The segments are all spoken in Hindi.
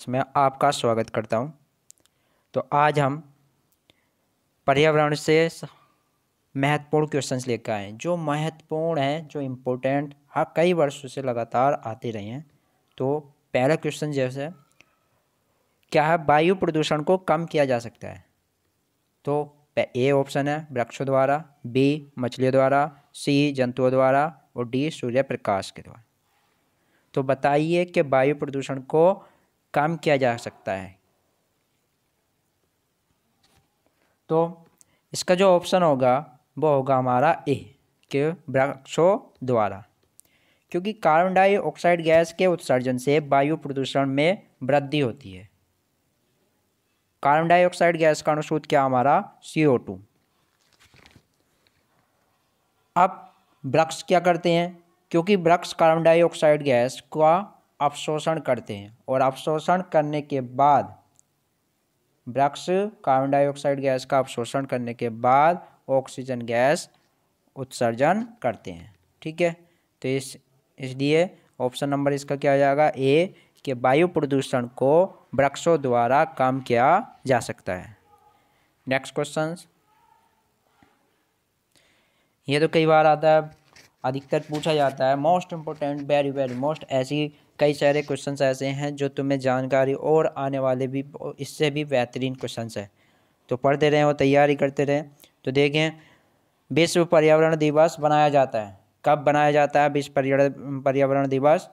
मैं आपका स्वागत करता हूं। तो आज हम पर्यावरण से महत्वपूर्ण क्वेश्चंस लेकर आए हैं, जो महत्वपूर्ण हैं, जो इम्पोर्टेंट कई वर्षों से लगातार आते रहे हैं। तो पहला क्वेश्चन जैसे क्या है, वायु प्रदूषण को कम किया जा सकता है? तो ए ऑप्शन है वृक्षों द्वारा, बी मछलियों द्वारा, सी जंतुओं द्वारा और डी सूर्य प्रकाश के द्वारा। तो बताइए कि वायु प्रदूषण को कम किया जा सकता है। तो इसका जो ऑप्शन होगा वो होगा हमारा ए के वृक्षों द्वारा, क्योंकि कार्बन डाइऑक्साइड गैस के उत्सर्जन से वायु प्रदूषण में वृद्धि होती है। कार्बन डाइऑक्साइड गैस का अनुसूत क्या हमारा CO2। अब वृक्ष क्या करते हैं? क्योंकि वृक्ष कार्बन डाइऑक्साइड गैस का अवशोषण करते हैं और अवशोषण करने के बाद वृक्ष कार्बन डाइऑक्साइड गैस का अवशोषण करने के बाद ऑक्सीजन गैस उत्सर्जन करते हैं। ठीक है, तो इसलिए ऑप्शन नंबर इसका क्या आ जाएगा, ए कि वायु प्रदूषण को वृक्षों द्वारा कम किया जा सकता है। नेक्स्ट क्वेश्चन, ये तो कई बार आता है, अधिकतर पूछा जाता है, most important, very very most. ऐसी कई सारे क्वेश्चंस ऐसे हैं जो तुम्हें जानकारी और आने वाले भी इससे भी बेहतरीन क्वेश्चंस है, तो पढ़ते रहें और तैयारी करते रहें। तो देखें, विश्व पर्यावरण दिवस बनाया जाता है, कब बनाया जाता है विश्व पर्यावरण दिवस?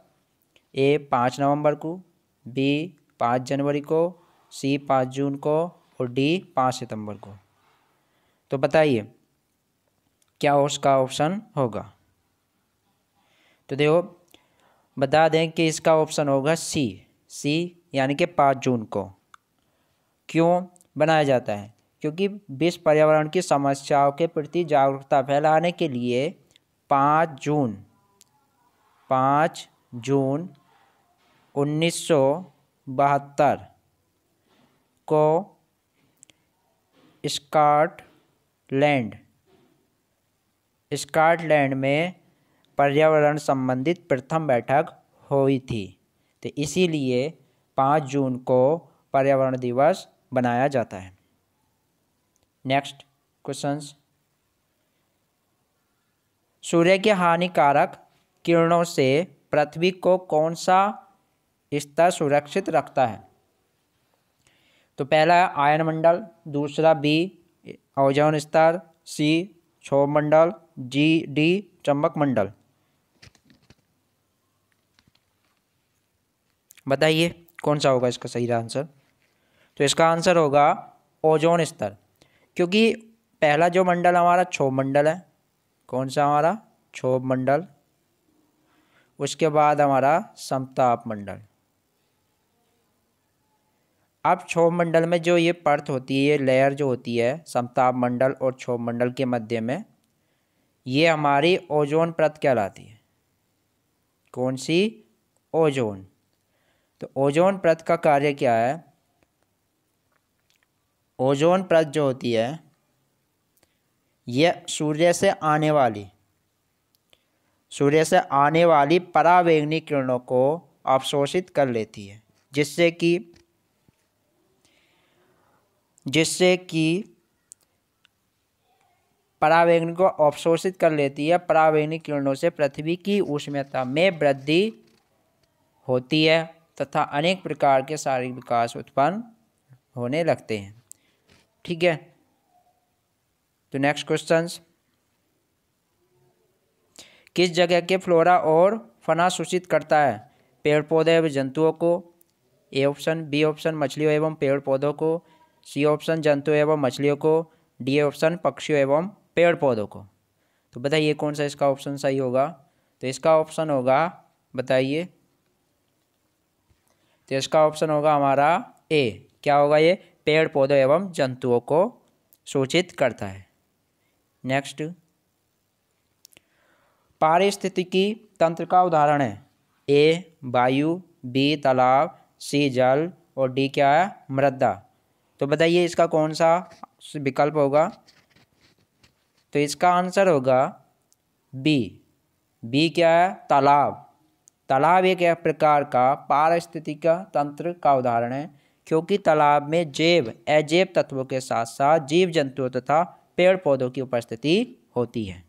ए 5 नवंबर को, बी 5 जनवरी को, सी 5 जून को और डी 5 सितंबर को। तो बताइए क्या उसका ऑप्शन होगा? तो देखो, बता दें कि इसका ऑप्शन होगा सी यानी कि 5 जून को। क्यों बनाया जाता है? क्योंकि विश्व पर्यावरण की समस्याओं के प्रति जागरूकता फैलाने के लिए 5 जून 1972 को स्कॉटलैंड में पर्यावरण संबंधित प्रथम बैठक हुई थी। तो इसीलिए 5 जून को पर्यावरण दिवस बनाया जाता है। नेक्स्ट क्वेश्चंस, सूर्य के हानिकारक किरणों से पृथ्वी को कौन सा स्तर सुरक्षित रखता है? तो पहला है आयन मंडल, दूसरा बी ओजोन स्तर, सी क्षोभ मंडल, डी चुंबक मंडल। बताइए कौन सा होगा इसका सही आंसर? तो इसका आंसर होगा ओजोन स्तर, क्योंकि पहला जो मंडल हमारा क्षोभ मंडल है, कौन सा हमारा क्षोभ मंडल, उसके बाद हमारा समताप मंडल। अब क्षोभ मंडल में जो ये परत होती है, ये लेयर जो होती है समताप मंडल और क्षोभ मंडल के मध्य में, ये हमारी ओजोन परत कहलाती है। कौन सी? ओजोन। तो ओजोन परत का कार्य क्या है? ओजोन परत जो होती है यह सूर्य से आने वाली पराबैंगनी किरणों को अवशोषित कर लेती है, जिससे कि पराबैंगनी को अवशोषित कर लेती है। पराबैंगनी किरणों से पृथ्वी की उष्णता में वृद्धि होती है तथा अनेक प्रकार के शारीरिक विकास उत्पन्न होने लगते हैं। ठीक है, तो नेक्स्ट क्वेश्चंस, किस जगह के फ्लोरा और फना सूचित करता है? पेड़ पौधे एवं जंतुओं को, ए ऑप्शन, बी ऑप्शन मछलियों एवं पेड़ पौधों को, सी ऑप्शन जंतुओं एवं मछलियों को, डी ऑप्शन पक्षियों एवं पेड़ पौधों को। तो बताइए कौन सा इसका ऑप्शन सही होगा? तो इसका ऑप्शन होगा, बताइए, तो इसका ऑप्शन होगा हमारा ए। क्या होगा ये? पेड़ पौधों एवं जंतुओं को सूचित करता है। नेक्स्ट, पारिस्थितिकी तंत्र का उदाहरण है? ए वायु, बी तालाब, सी जल और डी क्या है? मृदा। तो बताइए इसका कौन सा विकल्प होगा? तो इसका आंसर होगा बी क्या है? तालाब। तालाब एक प्रकार का पारिस्थितिक तंत्र का उदाहरण है क्योंकि तालाब में जैव अजैव तत्वों के साथ साथ जीव जंतुओं तथा पेड़ पौधों की उपस्थिति होती है।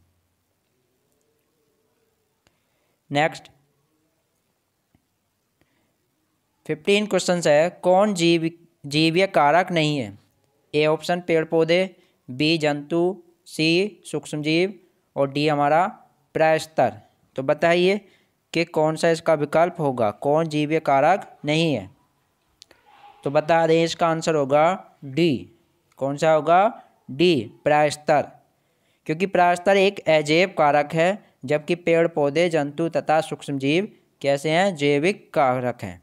नेक्स्ट 15 क्वेश्चन है, कौन जीवीय कारक नहीं है? ए ऑप्शन पेड़ पौधे, बी जंतु, सी सूक्ष्मजीव और डी हमारा प्रस्तर। तो बताइए कि कौन सा इसका विकल्प होगा, कौन जीवीय कारक नहीं है? तो बता दें इसका आंसर होगा डी। कौन सा होगा? डी प्रस्तर, क्योंकि प्रस्तर एक अजैव कारक है जबकि पेड़ पौधे जंतु तथा सूक्ष्मजीव कैसे हैं? जैविक कारक हैं।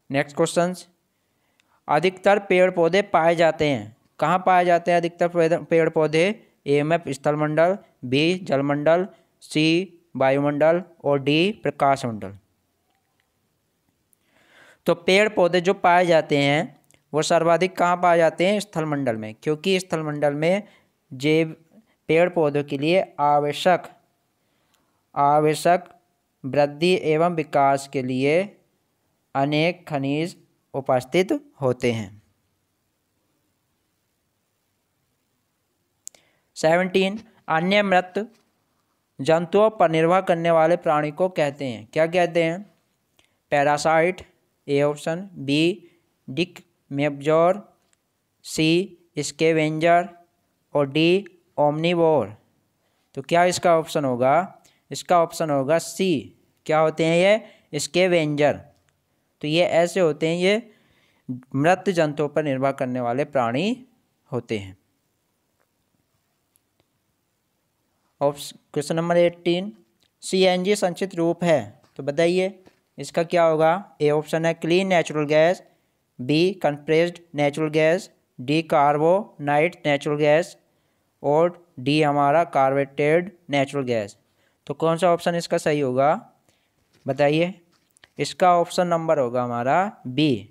नेक्स्ट क्वेश्चन, अधिकतर पेड़ पौधे पाए जाते हैं, कहाँ पाए जाते हैं अधिकतर पेड़ पौधे? एमएफ स्थलमंडल, बी जलमंडल, सी वायुमंडल और डी प्रकाश मंडल। तो पेड़ पौधे जो पाए जाते हैं वो सर्वाधिक कहाँ पाए जाते हैं? स्थलमंडल में, क्योंकि स्थलमंडल में जैव पेड़ पौधों के लिए आवश्यक वृद्धि एवं विकास के लिए अनेक खनिज उपस्थित होते हैं। 17 अन्य मृत जंतुओं पर निर्भर करने वाले प्राणी को कहते हैं, क्या कहते हैं? पैरासाइट ए ऑप्शन, बी डिक मेबजोर, सी स्केवेंजर और डी ओमनीवोर। तो क्या इसका ऑप्शन होगा? इसका ऑप्शन होगा सी। क्या होते हैं ये? स्केवेंजर। तो ये ऐसे होते हैं, ये मृत जंतुओं पर निर्भर करने वाले प्राणी होते हैं। क्वेश्चन नंबर 18 सीएनजी संक्षिप्त रूप है, तो बताइए इसका क्या होगा? ए ऑप्शन है clean natural gas, B compressed natural gas, D carbonite natural gas और डी हमारा कार्बोनेटेड नेचुरल गैस। तो कौन सा ऑप्शन इसका सही होगा बताइए? इसका ऑप्शन नंबर होगा हमारा बी।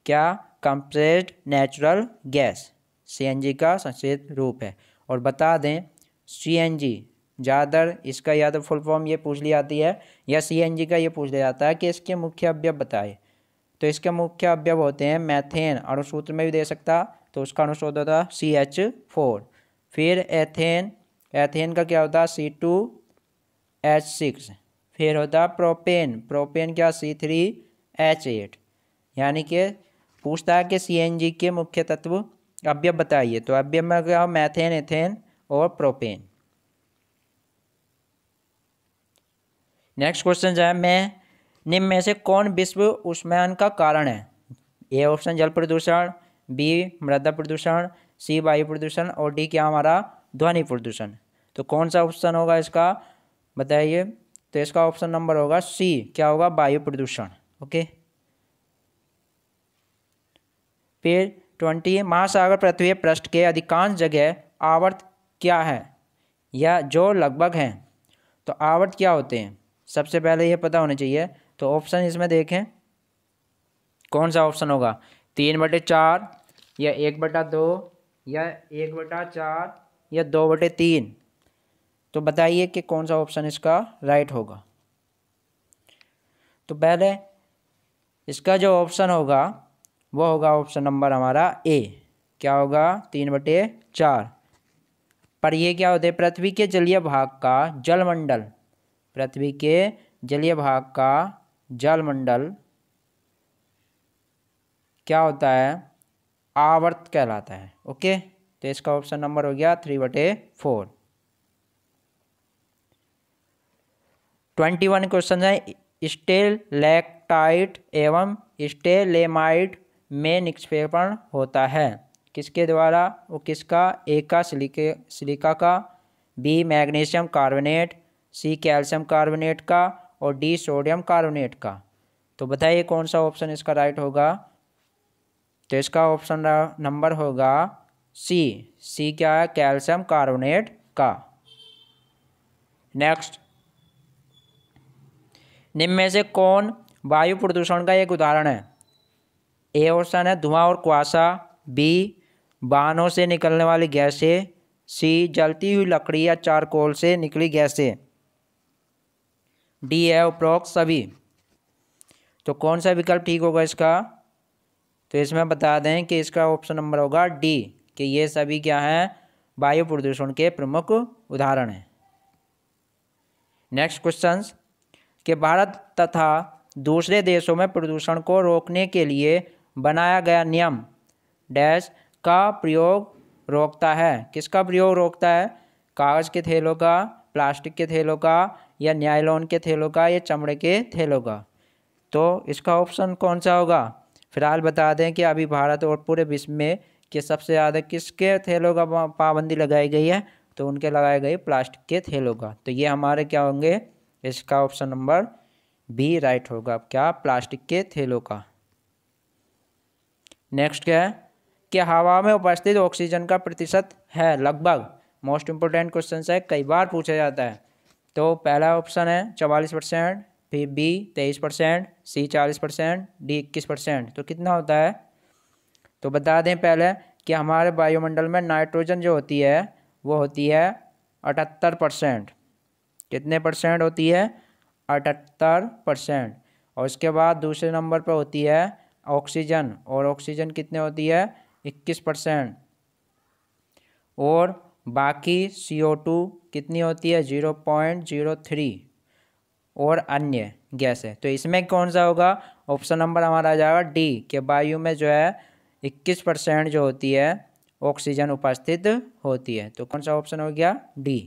क्या? कंप्रेस्ड नेचुरल गैस सीएनजी का संक्षिप्त रूप है। और बता दें सीएनजी ज़्यादातर इसका या तो फुल फॉर्म ये पूछ ली जाती है या सीएनजी का ये पूछ लिया जाता है कि इसके मुख्य अवयव बताए। तो इसके मुख्य अवयव होते हैं मैथेन, अणुसूत्र में भी दे सकता तो उसका अणुसूत्र होता CH4, फिर एथेन का क्या होता है C2H6, फिर होता प्रोपेन क्या C3H8। यानी कि पूछता है कि सीएनजी के मुख्य तत्व अवयव बताइए, तो अवयव में क्या? मैथेन, एथेन और प्रोपेन। नेक्स्ट क्वेश्चन है, मैं निम्न में से कौन विश्व उष्मायन का कारण है? ए ऑप्शन जल प्रदूषण, बी मृदा प्रदूषण, सी वायु प्रदूषण और डी क्या हमारा ध्वनि प्रदूषण। तो कौन सा ऑप्शन होगा इसका बताइए? तो इसका ऑप्शन नंबर होगा सी। क्या होगा? वायु प्रदूषण। ओके। फिर 20 महासागर पृथ्वी पृष्ठ के अधिकांश जगह आवर्त क्या है या जो लगभग हैं। तो आवर्त क्या होते हैं सबसे पहले ये पता होना चाहिए। तो ऑप्शन इसमें देखें कौन सा ऑप्शन होगा? 3/4 या 1/2 या 1/4 या 2/3। तो बताइए कि कौन सा ऑप्शन इसका राइट होगा। तो पहले इसका जो ऑप्शन होगा वो होगा ऑप्शन नंबर हमारा ए। क्या होगा? 3/4। पर ये क्या होते हैं? पृथ्वी के जलीय भाग का जलमंडल, पृथ्वी के जलीय भाग का जलमंडल क्या होता है? आवर्त कहलाता है। ओके। तो इसका ऑप्शन नंबर हो गया 3/4। 21 क्वेश्चन है, स्टेलेक्टाइट एवं स्टेलेमाइट में निक्षेपण होता है किसके द्वारा? वो किसका? ए का सिलिका का, B magnesium carbonate, C calcium carbonate का और डी सोडियम कार्बोनेट का। तो बताइए कौन सा ऑप्शन इसका राइट होगा? तो इसका ऑप्शन नंबर होगा सी क्या है? कैल्शियम कार्बोनेट का। नेक्स्ट, निम्न में से कौन वायु प्रदूषण का एक उदाहरण है? ए ऑप्शन है धुआं और कुआसा, बी वाहनों से निकलने वाली गैसें, सी जलती हुई लकड़ी या चारकोल से निकली गैसें डी है उपरोक्त सभी। तो कौन सा विकल्प ठीक होगा इसका? तो इसमें बता दें कि इसका ऑप्शन नंबर होगा डी, कि ये सभी क्या हैं, वायु प्रदूषण के प्रमुख उदाहरण हैं। नेक्स्ट क्वेश्चन, कि भारत तथा दूसरे देशों में प्रदूषण को रोकने के लिए बनाया गया नियम डैश का प्रयोग रोकता है। किसका प्रयोग रोकता है? कागज़ के थैलों का, प्लास्टिक के थैलों का, या नायलॉन के थैलों का, या चमड़े के थैलों का। तो इसका ऑप्शन कौन सा होगा? फिलहाल बता दें कि अभी भारत और पूरे विश्व में कि सबसे ज़्यादा किसके थैलों का पाबंदी लगाई गई है? तो उनके लगाए गए प्लास्टिक के थैलों का। तो ये हमारे क्या होंगे? इसका ऑप्शन नंबर बी राइट होगा, क्या? प्लास्टिक के थैलों का। नेक्स्ट क्या है कि हवा में उपस्थित ऑक्सीजन का प्रतिशत है लगभग। मोस्ट इंपोर्टेंट क्वेश्चन है, कई बार पूछा जाता है। तो पहला ऑप्शन है 44%, फिर बी 23%, सी 40%, डी 21%। तो कितना होता है? तो बता दें पहले कि हमारे वायुमंडल में नाइट्रोजन जो होती है वो होती है 78%। कितने परसेंट होती है? 78%। और उसके बाद दूसरे नंबर पर होती है ऑक्सीजन, और ऑक्सीजन कितने होती है? 21%। और बाकी CO2 कितनी होती है? 0.03। और अन्य गैस है। तो इसमें कौन सा होगा? ऑप्शन नंबर हमारा आ जाएगा डी, कि वायु में जो है 21% जो होती है ऑक्सीजन उपस्थित होती है। तो कौन सा ऑप्शन हो गया? डी।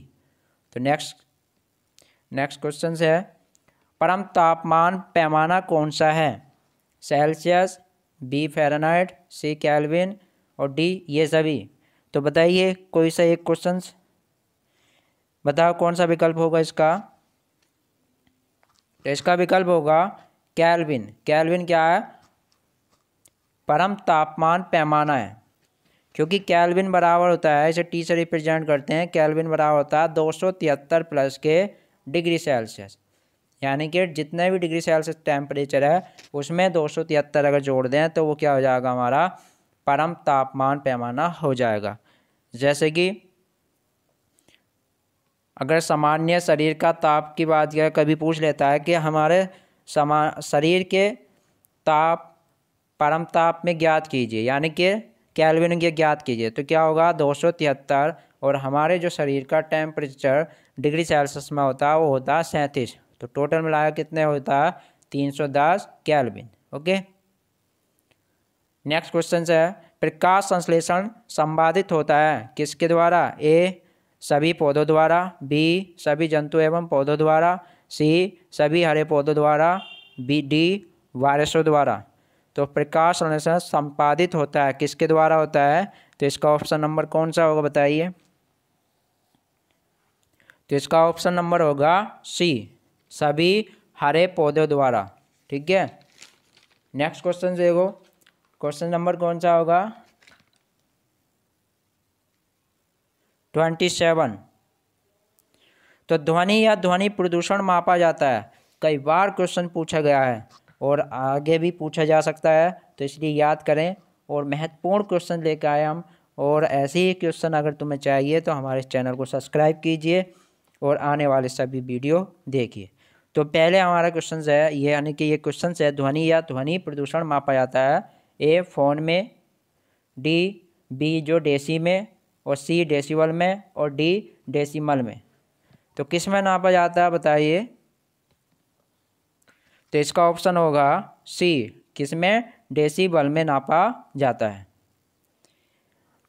तो नेक्स्ट क्वेश्चन है, परम तापमान पैमाना कौन सा है? सेल्सियस, बी फ़ारेनहाइट, सी केल्विन, और डी ये सभी। तो बताइए कोई सा एक क्वेश्चन बताओ, कौन सा विकल्प होगा इसका? तो इसका विकल्प होगा केल्विन। केल्विन क्या है? परम तापमान पैमाना है, क्योंकि केल्विन बराबर होता है, इसे टी से रिप्रेजेंट करते हैं। केल्विन बराबर होता है 273 प्लस के डिग्री सेल्सियस, यानी कि जितने भी डिग्री सेल्सियस टेम्परेचर है उसमें 273 अगर जोड़ दें तो वो क्या हो जाएगा? हमारा परम तापमान पैमाना हो जाएगा। जैसे कि अगर सामान्य शरीर का ताप की बात किया, कभी पूछ लेता है कि हमारे शरीर के ताप परम ताप में ज्ञात कीजिए, यानी कि केल्विन में ज्ञात कीजिए, तो क्या होगा? 273। और हमारे जो शरीर का टेम्परेचर डिग्री सेल्सियस में होता है वो होता है 37। तो टोटल मिलाया कितने होता है? 310 केल्विन। ओके। नेक्स्ट क्वेश्चन है, प्रकाश संश्लेषण संपादित होता है किसके द्वारा? ए सभी पौधों द्वारा, बी सभी जंतु एवं पौधों द्वारा, सी सभी हरे पौधों द्वारा, बी डी वायरसों द्वारा। तो प्रकाश संश्लेषण संपादित होता है किसके द्वारा होता है? तो इसका ऑप्शन नंबर कौन सा होगा बताइए? तो इसका ऑप्शन नंबर होगा सी, सभी हरे पौधों द्वारा। ठीक है। नेक्स्ट क्वेश्चन देखो, क्वेश्चन नंबर कौन सा होगा? 27। तो ध्वनि या ध्वनि प्रदूषण मापा जाता है, कई बार क्वेश्चन पूछा गया है और आगे भी पूछा जा सकता है, तो इसलिए याद करें। और महत्वपूर्ण क्वेश्चन लेकर आए हम, और ऐसे ही क्वेश्चन अगर तुम्हें चाहिए तो हमारे चैनल को सब्सक्राइब कीजिए और आने वाले सभी वीडियो देखिए। तो पहले हमारा क्वेश्चन है ये, यानी कि ये क्वेश्चन है, ध्वनि या ध्वनि प्रदूषण मापा जाता है ए फोन में, बी जो डेसी में, और सी डेसिबल में, और डी डेसिमल में। तो किस में नापा जाता है बताइए? तो इसका ऑप्शन होगा सी, किस में? डेसिबल में नापा जाता है।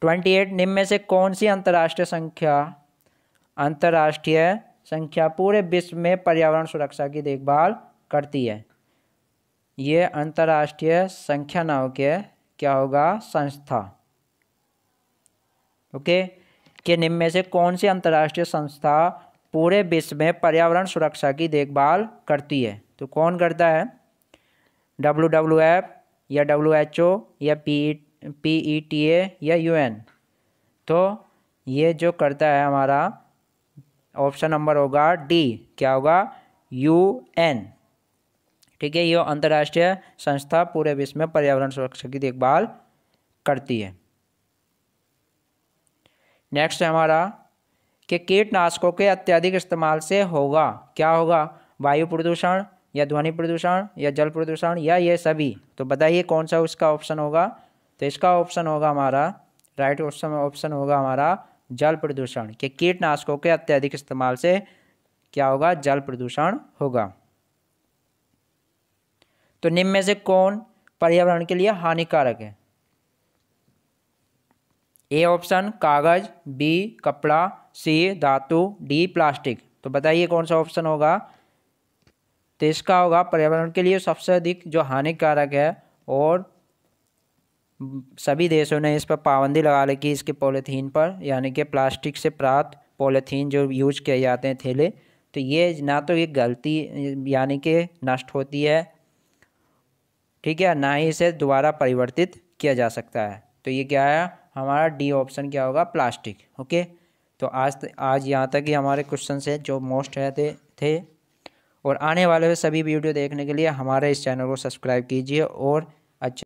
28 निम्न में से कौन सी अंतर्राष्ट्रीय संख्या पूरे विश्व में पर्यावरण सुरक्षा की देखभाल करती है? ये अंतर्राष्ट्रीय संख्या ना होकर क्या होगा? संस्था। ओके। कि निम्न में से कौन सी अंतर्राष्ट्रीय संस्था पूरे विश्व में पर्यावरण सुरक्षा की देखभाल करती है? तो कौन करता है? WWF या WHO या PETA या UN? तो ये जो करता है हमारा ऑप्शन नंबर होगा डी, क्या होगा? UN। ठीक है, ये अंतर्राष्ट्रीय संस्था पूरे विश्व में पर्यावरण सुरक्षा की देखभाल करती है। नेक्स्ट है हमारा कि कीटनाशकों के अत्यधिक इस्तेमाल से होगा क्या होगा? वायु प्रदूषण या ध्वनि प्रदूषण या जल प्रदूषण या ये सभी। तो बताइए कौन सा उसका ऑप्शन होगा। तो इसका ऑप्शन होगा हमारा, राइट ऑप्शन होगा हमारा जल प्रदूषण, कि कीटनाशकों के अत्यधिक इस्तेमाल से क्या होगा, जल प्रदूषण होगा। तो निम्न में से कौन पर्यावरण के लिए हानिकारक है। ए ऑप्शन कागज, बी कपड़ा, सी धातु, डी प्लास्टिक। तो बताइए कौन सा ऑप्शन होगा। तो इसका होगा पर्यावरण के लिए सबसे अधिक जो हानिकारक है और सभी देशों ने इस पर पाबंदी लगा रखी इसके पॉलीथीन पर, यानी कि प्लास्टिक से प्राप्त पॉलीथीन जो यूज किए जाते हैं थैले। तो ये ना तो ये गलती यानी कि नष्ट होती है, ठीक है, ना ही इसे दोबारा परिवर्तित किया जा सकता है। तो ये क्या है हमारा डी ऑप्शन क्या होगा, प्लास्टिक। ओके, तो आज यहाँ तक ही हमारे क्वेश्चन है जो मोस्ट है थे। और आने वाले सभी वीडियो देखने के लिए हमारे इस चैनल को सब्सक्राइब कीजिए और अच्छे